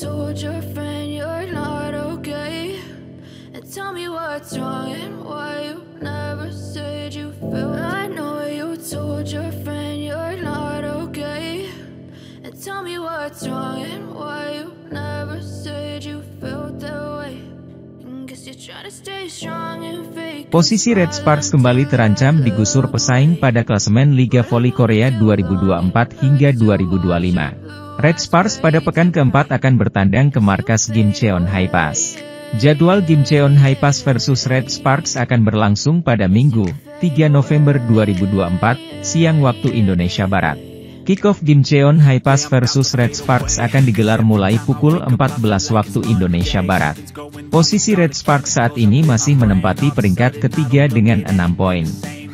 told your friend you're not okay, and tell me what's wrong and why you never said you felt. I know you told your friend you're not okay, and tell me what's wrong and why you never said you felt that way. Guess you're trying to stay strong and fake. Posisi Red Sparks kembali terancam digusur pesaing pada klasemen Liga Voli Korea 2024 hingga 2025. Red Sparks pada pekan keempat akan bertandang ke markas Gimcheon Haepas. Jadwal Gimcheon Haepas versus Red Sparks akan berlangsung pada Minggu, 3 November 2024, siang waktu Indonesia Barat. Kick-off Gimcheon Haepas versus Red Sparks akan digelar mulai pukul 14 waktu Indonesia Barat. Posisi Red Sparks saat ini masih menempati peringkat ketiga dengan 6 poin.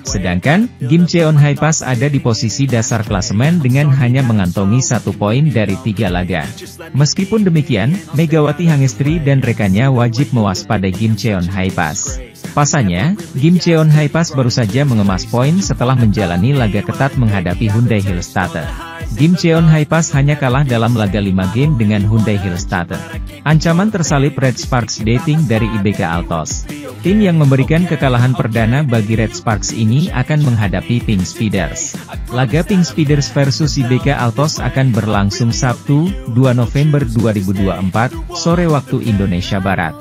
Sedangkan, Gimcheon Haepas ada di posisi dasar klasemen dengan hanya mengantongi 1 poin dari 3 laga. Meskipun demikian, Megawati Hangestri dan rekannya wajib mewaspadai Gimcheon Haepas. Pasalnya, Gimcheon Haepas baru saja mengemas poin setelah menjalani laga ketat menghadapi Hyundai Hillstatter. Gimcheon Haepas hanya kalah dalam laga 5 game dengan Hyundai Hillstatter. Ancaman tersalib Red Sparks dating dari IBK Altos. Tim yang memberikan kekalahan perdana bagi Red Sparks ini akan menghadapi Pink Speeders. Laga Pink Speeders versus IBK Altos akan berlangsung Sabtu, 2 November 2024, sore waktu Indonesia Barat.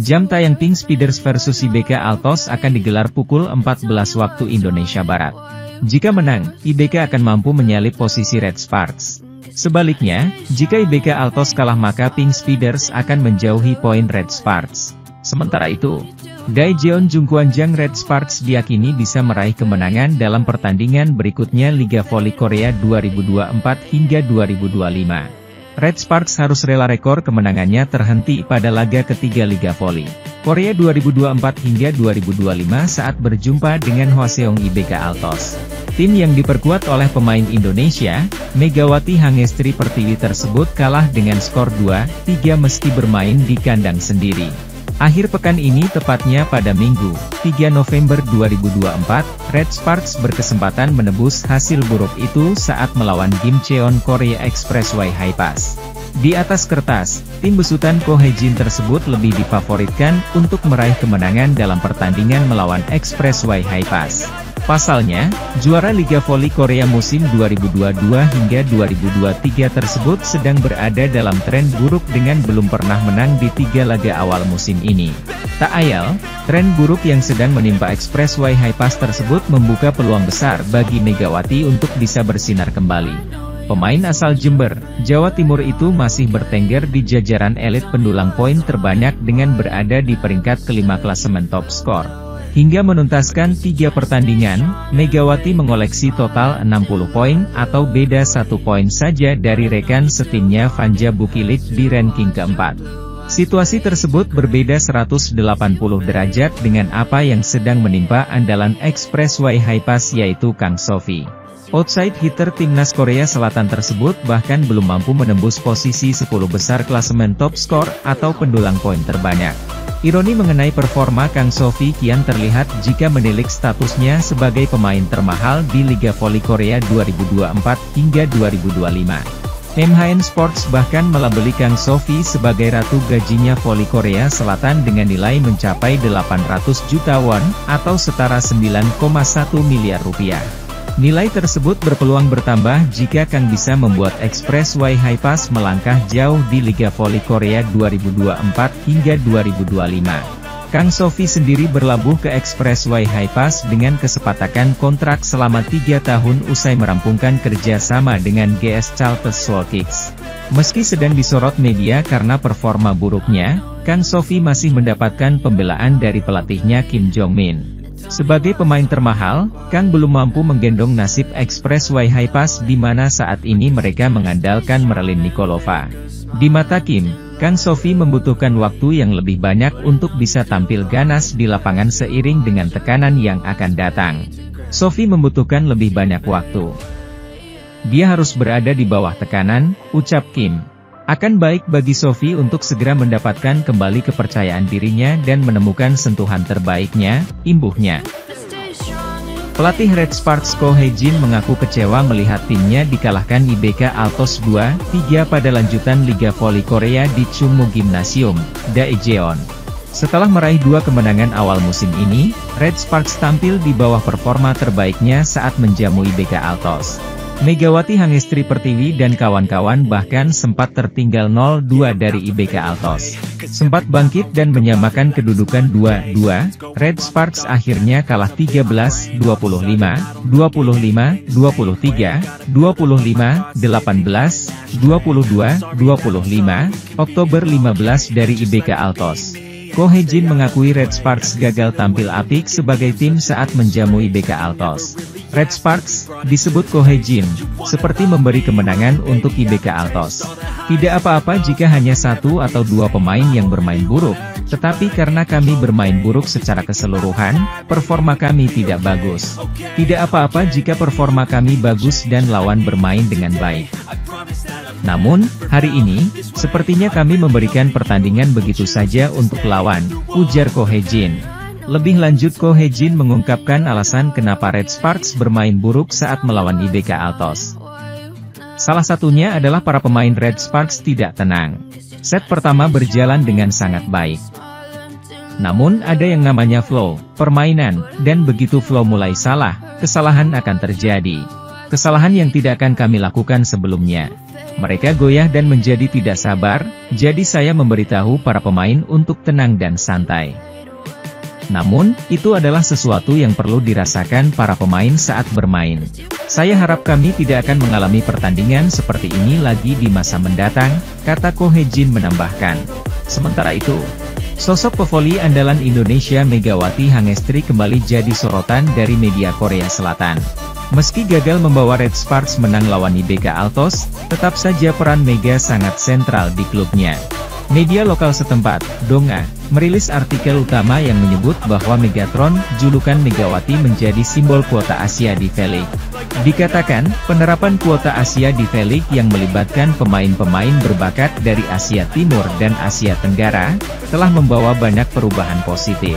Jam tayang Pink Speeders versus IBK Altos akan digelar pukul 14 waktu Indonesia Barat. Jika menang, IBK akan mampu menyalip posisi Red Sparks. Sebaliknya, jika IBK Altos kalah maka Pink Speeders akan menjauhi poin Red Sparks. Sementara itu, Daejeon Jungkwanjang Red Sparks diyakini bisa meraih kemenangan dalam pertandingan berikutnya Liga Voli Korea 2024 hingga 2025. Red Sparks harus rela rekor kemenangannya terhenti pada laga ketiga Liga Voli Korea 2024 hingga 2025 saat berjumpa dengan Hwaseong IBK Altos. Tim yang diperkuat oleh pemain Indonesia, Megawati Hangestri Pertiwi tersebut kalah dengan skor 2-3 meski bermain di kandang sendiri. Akhir pekan ini tepatnya pada Minggu, 3 November 2024, Red Sparks berkesempatan menebus hasil buruk itu saat melawan Gimcheon Korea Expressway Haepas. Di atas kertas, tim besutan Ko Hae-jin tersebut lebih difavoritkan untuk meraih kemenangan dalam pertandingan melawan Expressway Haepas. Pasalnya, juara Liga Voli Korea musim 2022 hingga 2023 tersebut sedang berada dalam tren buruk dengan belum pernah menang di 3 laga awal musim ini. Tak ayal, tren buruk yang sedang menimpa Expressway Haepas tersebut membuka peluang besar bagi Megawati untuk bisa bersinar kembali. Pemain asal Jember, Jawa Timur itu masih bertengger di jajaran elit pendulang poin terbanyak dengan berada di peringkat kelima klasemen top skor. Hingga menuntaskan 3 pertandingan, Megawati mengoleksi total 60 poin atau beda 1 poin saja dari rekan setimnya Vanja Bukilik di ranking keempat. Situasi tersebut berbeda 180 derajat dengan apa yang sedang menimpa andalan Expressway Haepas yaitu Kang Sofi. Outside hitter timnas Korea Selatan tersebut bahkan belum mampu menembus posisi 10 besar klasemen top skor atau pendulang poin terbanyak. Ironi mengenai performa Kang Sofi kian terlihat jika menilik statusnya sebagai pemain termahal di Liga Voli Korea 2024 hingga 2025. MHN Sports bahkan melabeli Kang Sofi sebagai ratu gajinya voli Korea Selatan dengan nilai mencapai 800 juta won, atau setara 9,1 miliar rupiah. Nilai tersebut berpeluang bertambah jika Kang bisa membuat Expressway Haepas melangkah jauh di Liga Voli Korea 2024 hingga 2025. Kang Sofi sendiri berlabuh ke Expressway Haepas dengan kesepakatan kontrak selama 3 tahun usai merampungkan kerja sama dengan GS Chalters Solkix. Meski sedang disorot media karena performa buruknya, Kang Sofi masih mendapatkan pembelaan dari pelatihnya Kim Jong-min. Sebagai pemain termahal, Kang belum mampu menggendong nasib Expressway Haepas di mana saat ini mereka mengandalkan Merlin Nikolova. Di mata Kim, Kang Sofi membutuhkan waktu yang lebih banyak untuk bisa tampil ganas di lapangan seiring dengan tekanan yang akan datang. Sofi membutuhkan lebih banyak waktu. Dia harus berada di bawah tekanan, ucap Kim. Akan baik bagi Sofi untuk segera mendapatkan kembali kepercayaan dirinya dan menemukan sentuhan terbaiknya, imbuhnya. Pelatih Red Sparks Ko Hye-jin mengaku kecewa melihat timnya dikalahkan IBK Altos 2-3 pada lanjutan Liga Voli Korea di Chungmu Gymnasium, Daejeon. Setelah meraih 2 kemenangan awal musim ini, Red Sparks tampil di bawah performa terbaiknya saat menjamu IBK Altos. Megawati Hangestri Pertiwi dan kawan-kawan bahkan sempat tertinggal 0-2 dari IBK Altos. Sempat bangkit dan menyamakan kedudukan 2-2, Red Sparks akhirnya kalah 13-25, 25-23, 25-18, 22-25, Oktober 15 dari IBK Altos. Ko Hye-jin mengakui Red Sparks gagal tampil apik sebagai tim saat menjamu IBK Altos. Red Sparks, disebut Ko Hye-jin, seperti memberi kemenangan untuk IBK Altos. Tidak apa-apa jika hanya 1 atau 2 pemain yang bermain buruk, tetapi karena kami bermain buruk secara keseluruhan, performa kami tidak bagus. Tidak apa-apa jika performa kami bagus dan lawan bermain dengan baik. Namun, hari ini, sepertinya kami memberikan pertandingan begitu saja untuk lawan, ujar Ko Hye-jin. Lebih lanjut Ko Hye-jin mengungkapkan alasan kenapa Red Sparks bermain buruk saat melawan IBK Altos. Salah satunya adalah para pemain Red Sparks tidak tenang. Set pertama berjalan dengan sangat baik. Namun ada yang namanya flow, permainan, dan begitu flow mulai salah, kesalahan akan terjadi. Kesalahan yang tidak akan kami lakukan sebelumnya. Mereka goyah dan menjadi tidak sabar, jadi saya memberitahu para pemain untuk tenang dan santai. Namun, itu adalah sesuatu yang perlu dirasakan para pemain saat bermain. Saya harap kami tidak akan mengalami pertandingan seperti ini lagi di masa mendatang, kata Ko Hye-jin menambahkan. Sementara itu, sosok pevoli andalan Indonesia Megawati Hangestri kembali jadi sorotan dari media Korea Selatan. Meski gagal membawa Red Sparks menang lawan IBK Altos, tetap saja peran Mega sangat sentral di klubnya. Media lokal setempat, Donga, merilis artikel utama yang menyebut bahwa Megatron, julukan Megawati menjadi simbol kuota Asia di V-League. Dikatakan, penerapan kuota Asia di V-League yang melibatkan pemain-pemain berbakat dari Asia Timur dan Asia Tenggara, telah membawa banyak perubahan positif.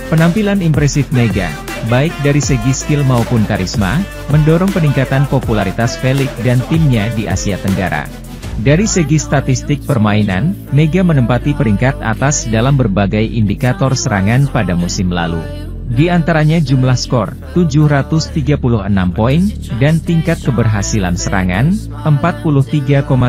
Penampilan impresif Mega, baik dari segi skill maupun karisma, mendorong peningkatan popularitas V-League dan timnya di Asia Tenggara. Dari segi statistik permainan, Mega menempati peringkat atas dalam berbagai indikator serangan pada musim lalu. Di antaranya jumlah skor, 736 poin, dan tingkat keberhasilan serangan, 43,95%,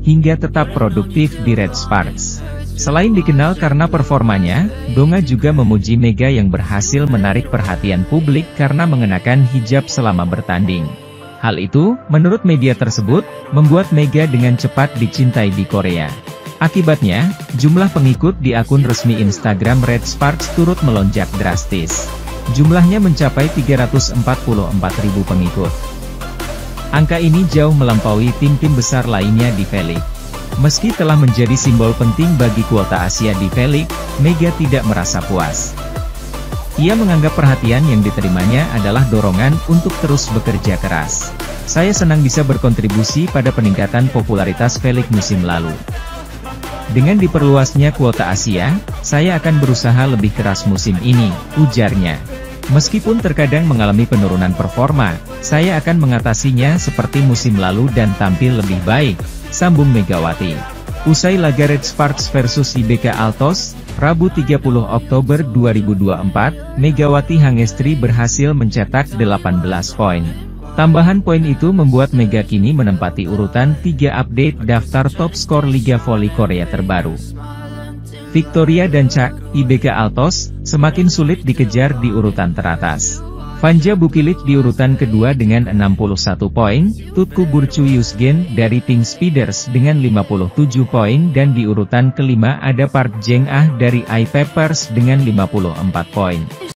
hingga tetap produktif di Red Sparks. Selain dikenal karena performanya, Donga juga memuji Mega yang berhasil menarik perhatian publik karena mengenakan hijab selama bertanding. Hal itu, menurut media tersebut, membuat Mega dengan cepat dicintai di Korea. Akibatnya, jumlah pengikut di akun resmi Instagram Red Sparks turut melonjak drastis. Jumlahnya mencapai 344.000 pengikut. Angka ini jauh melampaui tim-tim besar lainnya di V-League. Meski telah menjadi simbol penting bagi kuota Asia di V-League, Mega tidak merasa puas. Ia menganggap perhatian yang diterimanya adalah dorongan untuk terus bekerja keras. Saya senang bisa berkontribusi pada peningkatan popularitas V-League musim lalu. Dengan diperluasnya kuota Asia, saya akan berusaha lebih keras musim ini, ujarnya. Meskipun terkadang mengalami penurunan performa, saya akan mengatasinya seperti musim lalu dan tampil lebih baik, sambung Megawati. Usai laga Red Sparks versus IBK Altos, Rabu 30 Oktober 2024, Megawati Hangestri berhasil mencetak 18 poin. Tambahan poin itu membuat Mega kini menempati urutan 3 update daftar top skor Liga Voli Korea terbaru. Victoria dan Chak, IBK Altos, semakin sulit dikejar di urutan teratas. Vanja Bukilik di urutan kedua dengan 61 poin, Tutku Burcu Yusgen dari Pink Speeders dengan 57 poin dan di urutan kelima ada Park Jeng Ah dari iPeppers dengan 54 poin.